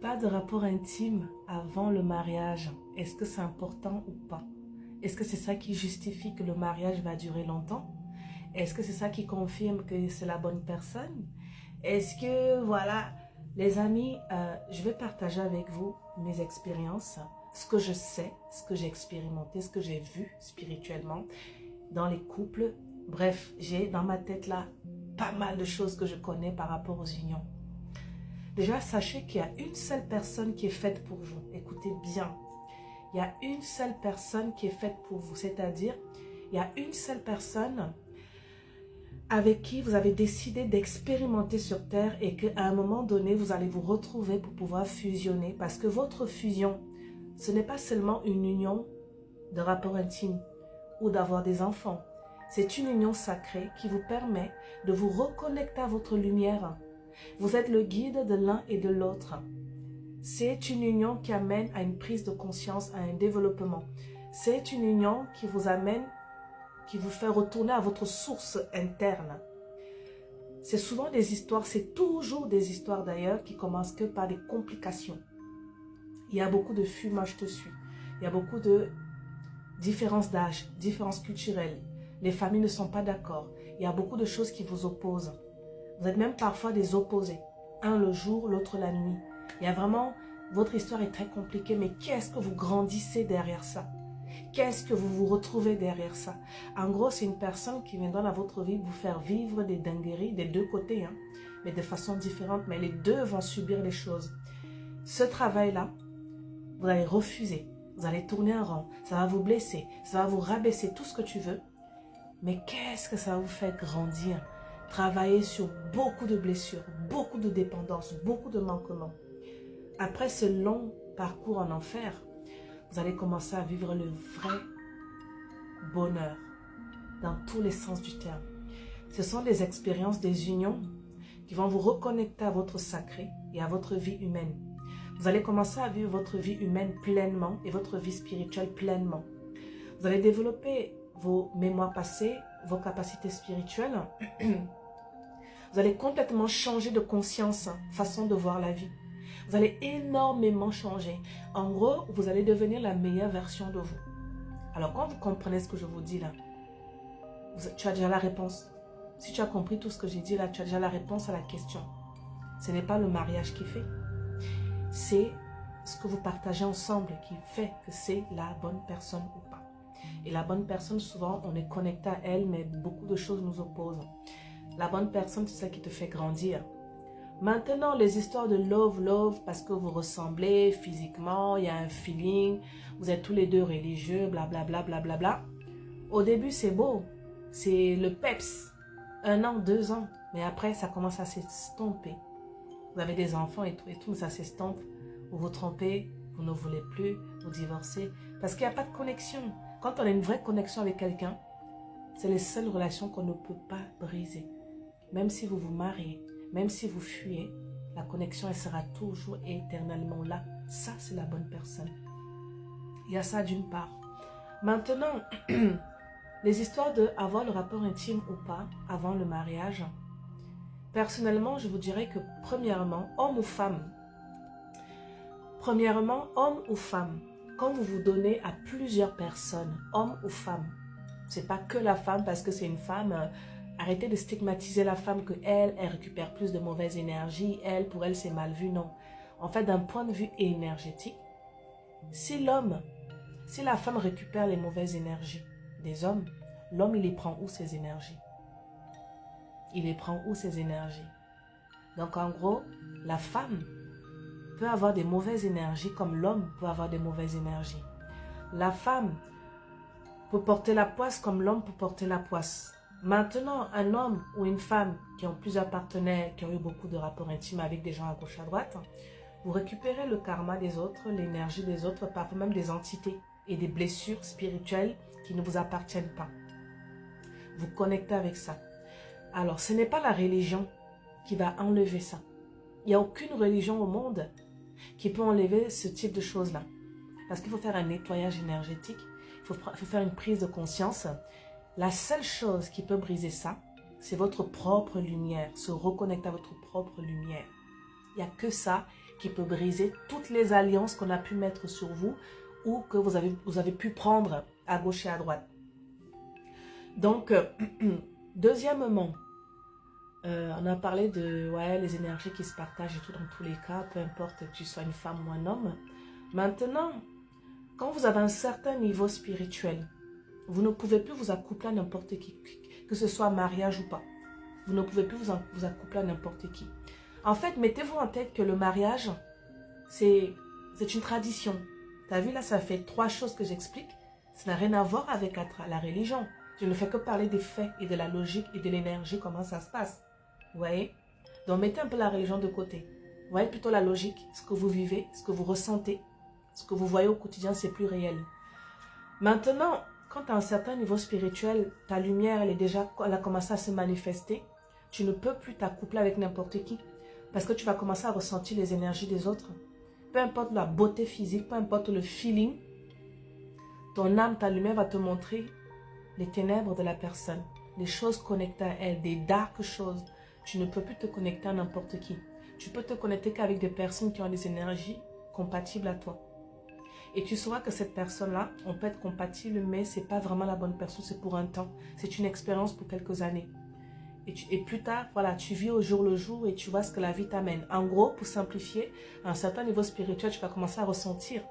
Pas de rapport intime avant le mariage. Est-ce que c'est important ou pas? Est-ce que c'est ça qui justifie que le mariage va durer longtemps? Est-ce que c'est ça qui confirme que c'est la bonne personne? Est-ce que, voilà, les amis, je vais partager avec vous mes expériences, ce que je sais, ce que j'ai expérimenté, ce que j'ai vu spirituellement dans les couples. Bref, j'ai dans ma tête là pas mal de choses que je connais par rapport aux unions. Déjà, sachez qu'il y a une seule personne qui est faite pour vous. Écoutez bien. Il y a une seule personne qui est faite pour vous. C'est-à-dire, il y a une seule personne avec qui vous avez décidé d'expérimenter sur Terre et qu'à un moment donné, vous allez vous retrouver pour pouvoir fusionner. Parce que votre fusion, ce n'est pas seulement une union de rapport intime ou d'avoir des enfants. C'est une union sacrée qui vous permet de vous reconnecter à votre lumière. Vous êtes le guide de l'un et de l'autre. C'est une union qui amène à une prise de conscience, à un développement. C'est une union qui vous amène, qui vous fait retourner à votre source interne. C'est souvent des histoires, c'est toujours des histoires d'ailleurs qui commencent que par des complications. Il y a beaucoup de « moi je te suis ». Il y a beaucoup de différences d'âge, différences culturelles. Les familles ne sont pas d'accord. Il y a beaucoup de choses qui vous opposent. Vous êtes même parfois des opposés. Un le jour, l'autre la nuit. Il y a vraiment, votre histoire est très compliquée, mais qu'est-ce que vous grandissez derrière ça? Qu'est-ce que vous vous retrouvez derrière ça? En gros, c'est une personne qui viendra dans votre vie vous faire vivre des dingueries des deux côtés, hein, mais de façon différente, mais les deux vont subir les choses. Ce travail-là, vous allez refuser, vous allez tourner en rond, ça va vous blesser, ça va vous rabaisser, tout ce que tu veux, mais qu'est-ce que ça va vous faire grandir? Travailler sur beaucoup de blessures, beaucoup de dépendances, beaucoup de manquements. Après ce long parcours en enfer, vous allez commencer à vivre le vrai bonheur dans tous les sens du terme. Ce sont des expériences, des unions qui vont vous reconnecter à votre sacré et à votre vie humaine. Vous allez commencer à vivre votre vie humaine pleinement et votre vie spirituelle pleinement. Vous allez développer vos mémoires passées, vos capacités spirituelles. Vous allez complètement changer de conscience, façon de voir la vie. Vous allez énormément changer. En gros, vous allez devenir la meilleure version de vous. Alors, quand vous comprenez ce que je vous dis là, tu as déjà la réponse. Si tu as compris tout ce que j'ai dit là, tu as déjà la réponse à la question. Ce n'est pas le mariage qui fait. C'est ce que vous partagez ensemble qui fait que c'est la bonne personne ou pas. Et la bonne personne, souvent, on est connecté à elle, mais beaucoup de choses nous opposent. La bonne personne, c'est celle qui te fait grandir. Maintenant, les histoires de love, parce que vous ressemblez physiquement, il y a un feeling, vous êtes tous les deux religieux, blablabla, blablabla. Au début, c'est beau, c'est le peps, 1 an, 2 ans, mais après, ça commence à s'estomper. Vous avez des enfants et tout, ça s'estompe. Vous vous trompez, vous ne voulez plus, vous divorcez, parce qu'il n'y a pas de connexion. Quand on a une vraie connexion avec quelqu'un, c'est les seules relations qu'on ne peut pas briser. Même si vous vous mariez, même si vous fuyez, la connexion, elle sera toujours et éternellement là. Ça, c'est la bonne personne. Il y a ça d'une part. Maintenant, les histoires d'avoir le rapport intime ou pas avant le mariage, personnellement, je vous dirais que premièrement, homme ou femme, quand vous vous donnez à plusieurs personnes, homme ou femme, c'est pas que la femme parce que c'est une femme. Arrêtez de stigmatiser la femme que elle récupère plus de mauvaise énergie. Elle, pour elle, c'est mal vu. Non. En fait, d'un point de vue énergétique, si la femme récupère les mauvaises énergies des hommes, l'homme, il les prend où ces énergies? Il les prend où ces énergies? Donc, en gros, la femme peut avoir des mauvaises énergies comme l'homme peut avoir des mauvaises énergies. La femme peut porter la poisse comme l'homme peut porter la poisse. Maintenant, un homme ou une femme qui ont plusieurs partenaires, qui ont eu beaucoup de rapports intimes avec des gens à gauche à droite, vous récupérez le karma des autres, l'énergie des autres, parfois même des entités et des blessures spirituelles qui ne vous appartiennent pas. Vous connectez avec ça. Alors, ce n'est pas la religion qui va enlever ça. Il n'y a aucune religion au monde qui peut enlever ce type de choses-là. Parce qu'il faut faire un nettoyage énergétique, il faut faire une prise de conscience. La seule chose qui peut briser ça, c'est votre propre lumière, se reconnecter à votre propre lumière. Il n'y a que ça qui peut briser toutes les alliances qu'on a pu mettre sur vous ou que vous avez pu prendre à gauche et à droite. Donc, deuxièmement, on a parlé de les énergies qui se partagent et tout dans tous les cas, peu importe que tu sois une femme ou un homme. Maintenant, quand vous avez un certain niveau spirituel, vous ne pouvez plus vous accoupler à n'importe qui, que ce soit mariage ou pas. Vous ne pouvez plus vous accoupler à n'importe qui. En fait, mettez-vous en tête que le mariage, c'est une tradition. Tu as vu là, ça fait 3 choses que j'explique. Ça n'a rien à voir avec la religion. Je ne fais que parler des faits et de la logique et de l'énergie, comment ça se passe. Vous voyez? Donc, mettez un peu la religion de côté. Vous voyez plutôt la logique, ce que vous vivez, ce que vous ressentez, ce que vous voyez au quotidien, c'est plus réel. Maintenant, quand tu as un certain niveau spirituel, ta lumière, elle a commencé à se manifester. Tu ne peux plus t'accoupler avec n'importe qui parce que tu vas commencer à ressentir les énergies des autres. Peu importe la beauté physique, peu importe le feeling, ton âme, ta lumière va te montrer les ténèbres de la personne, les choses connectées à elle, des dark choses. Tu ne peux plus te connecter à n'importe qui. Tu peux te connecter qu'avec des personnes qui ont des énergies compatibles à toi. Et tu sauras que cette personne-là, on peut être compatible, mais ce n'est pas vraiment la bonne personne, c'est pour un temps. C'est une expérience pour quelques années. Et plus tard, voilà, tu vis au jour le jour et tu vois ce que la vie t'amène. En gros, pour simplifier, à un certain niveau spirituel, tu vas commencer à ressentir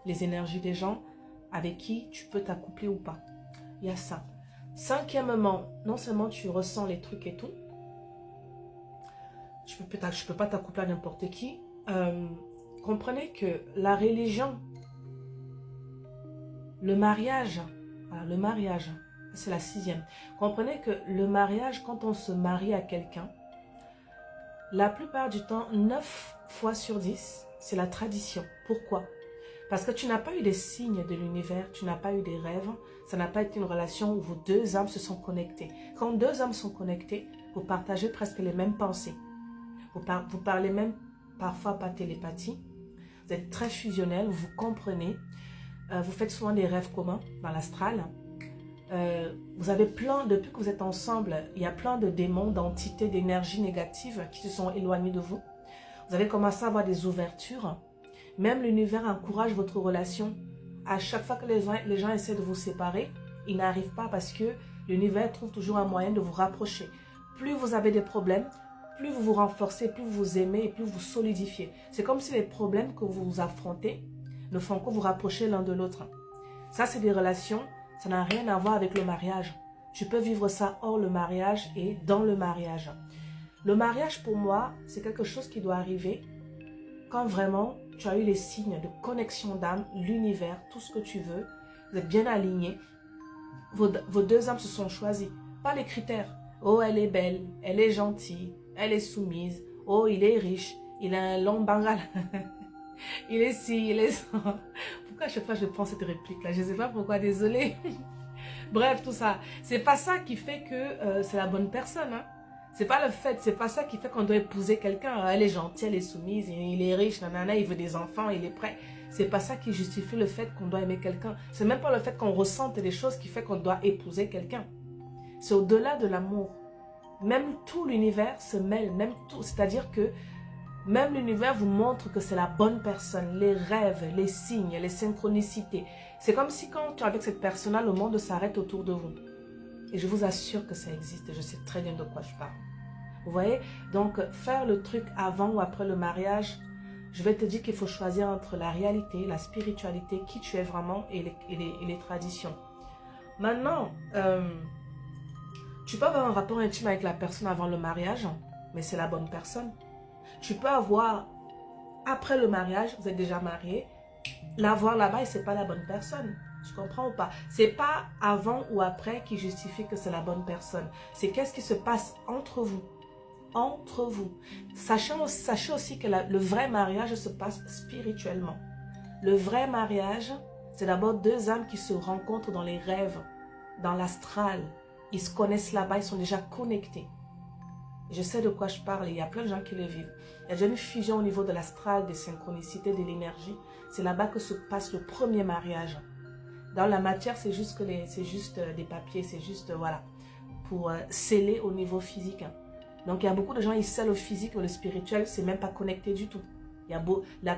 les énergies des gens avec qui tu peux t'accoupler ou pas. Il y a ça. Cinquièmement, non seulement tu ressens les trucs et tout, tu peux pas t'accoupler à n'importe qui. Comprenez que la religion, le mariage, c'est la 6e. Comprenez que le mariage, quand on se marie à quelqu'un, la plupart du temps, 9 fois sur 10, c'est la tradition. Pourquoi? Parce que tu n'as pas eu des signes de l'univers, tu n'as pas eu des rêves, ça n'a pas été une relation où vos 2 âmes se sont connectées. Quand 2 âmes sont connectées, vous partagez presque les mêmes pensées. Vous parlez même parfois par télépathie. Vous êtes très fusionnels, vous comprenez. Vous faites souvent des rêves communs dans l'astral. Vous avez depuis que vous êtes ensemble, il y a plein de démons, d'entités, d'énergies négatives qui se sont éloignées de vous. Vous avez commencé à avoir des ouvertures. Même l'univers encourage votre relation. À chaque fois que les gens essaient de vous séparer, ils n'arrivent pas parce que l'univers trouve toujours un moyen de vous rapprocher. Plus vous avez des problèmes, plus vous vous renforcez, plus vous vous aimez et plus vous vous solidifiez. C'est comme si les problèmes que vous affrontez ne font que vous rapprocher l'un de l'autre. Ça, c'est des relations, ça n'a rien à voir avec le mariage. Tu peux vivre ça hors le mariage et dans le mariage. Le mariage, pour moi, c'est quelque chose qui doit arriver quand vraiment tu as eu les signes de connexion d'âme, l'univers, tout ce que tu veux. Vous êtes bien alignés. Vos 2 âmes se sont choisies. Pas les critères. Oh, elle est belle, elle est gentille, elle est soumise. Oh, il est riche, il a un long bangal. Il est ci, il est ça. Pourquoi à chaque fois je prends cette réplique-là? Je ne sais pas pourquoi, désolée. Bref, tout ça. C'est pas ça qui fait que c'est la bonne personne. Hein. C'est pas le fait, c'est pas ça qui fait qu'on doit épouser quelqu'un. Elle est gentille, elle est soumise, il est riche, nanana, il veut des enfants, il est prêt. C'est pas ça qui justifie le fait qu'on doit aimer quelqu'un. C'est même pas le fait qu'on ressente des choses qui fait qu'on doit épouser quelqu'un. C'est au-delà de l'amour. Même tout l'univers se mêle, même tout. C'est-à-dire que même l'univers vous montre que c'est la bonne personne, les rêves, les signes, les synchronicités. C'est comme si quand tu es avec cette personne-là, le monde s'arrête autour de vous. Et je vous assure que ça existe. Je sais très bien de quoi je parle. Vous voyez? Donc, faire le truc avant ou après le mariage, je vais te dire qu'il faut choisir entre la réalité, la spiritualité, qui tu es vraiment et les traditions. Maintenant, tu peux avoir un rapport intime avec la personne avant le mariage, mais c'est la bonne personne. Tu peux avoir, après le mariage, vous êtes déjà marié, l'avoir là-bas et ce n'est pas la bonne personne. Tu comprends ou pas? C'est pas avant ou après qui justifie que c'est la bonne personne. C'est qu'est-ce qui se passe entre vous. Entre vous. Sachez aussi que le vrai mariage se passe spirituellement. Le vrai mariage, c'est d'abord 2 âmes qui se rencontrent dans les rêves, dans l'astral. Ils se connaissent là-bas, ils sont déjà connectés. Je sais de quoi je parle, il y a plein de gens qui le vivent. Il y a déjà une fusion au niveau de l'astral, des synchronicités, de l'énergie. C'est là-bas que se passe le premier mariage. Dans la matière, c'est juste des papiers, c'est juste, voilà, pour sceller au niveau physique. Donc, il y a beaucoup de gens, ils scellent au physique, mais le spirituel, c'est même pas connecté du tout. Il y a la